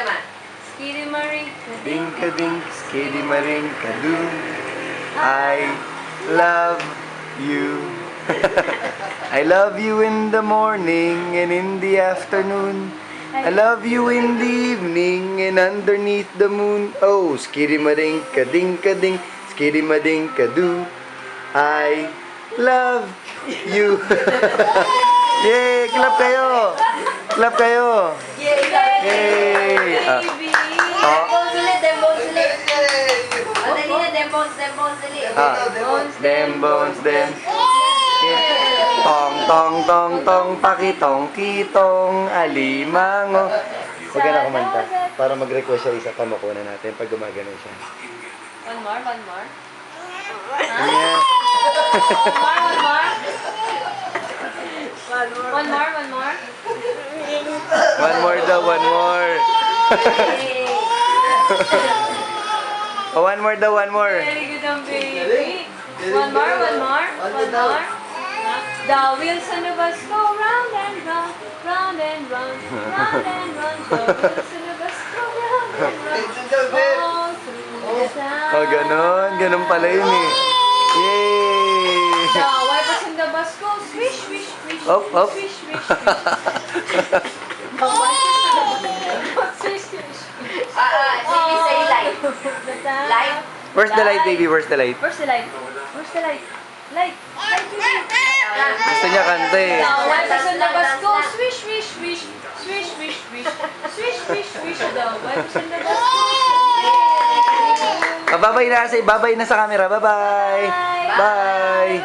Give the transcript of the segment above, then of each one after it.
naman. Skiddy-maring. Ding-ka-ding, skiddy-maring-ka-doo. I love you. I love you in the morning and in the afternoon. I love you in the evening and underneath the moon. Oh, skiddy-maring-ka-ding-ka-ding, skiddy-maring-ka-doo. I love you. Yay! Clap kayo! Clap kayo! Yay! Baby! Dembones ulit, dembones ulit. O, dali na, dembones ulit. Dem bones, dem. Yeah. Tong, tong, tong, tong, pakitong, kitong, alimango. Huwag ka na kumanta. Para mag-request siya isa, pamakunan natin pag gumagano'n siya. One more, one more. Yeah. One more. One more, one more. One more daw, one more. Oh, one more daw, one more. Very good ang baby. One more, one more, one more. The wheels on the bus go round and round, round and round, round and round. The wheels on the bus go round and round, all through the town. Oh, ganon. Ganon pala yun eh. Yay! The wipers on the bus go swish, swish, swish, Up, up. swish, swish, swish. The wipers on the bus go swish, swish, swish. Baby, say light. Light? Where's the light, baby? Where's the light? Where's the light? Where's the light? Light! Light, baby! Gusto niya kanta eh. The wipers on the bus go swish, swish, swish, swish, swish, swish, swish, swish, swish. The wipers on the bus go swish. Babay na sa babay na sa camera. Bye-bye. Bye.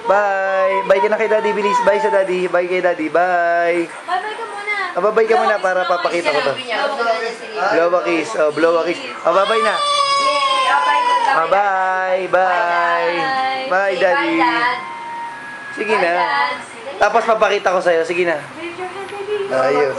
Bye. Bye ka na kay Daddy, bilis. Bye sa Daddy. Bye kay Daddy. Bye. Bye-bye ka muna. Babay ka muna para papakita ko to. Blow a kiss. Oh, blow a kiss. Babay na. Yay! Bye. Bye. Bye, Daddy. Sige na. Tapos papakita ko sa'yo. Sige na. Wave your hand, baby. Ayun.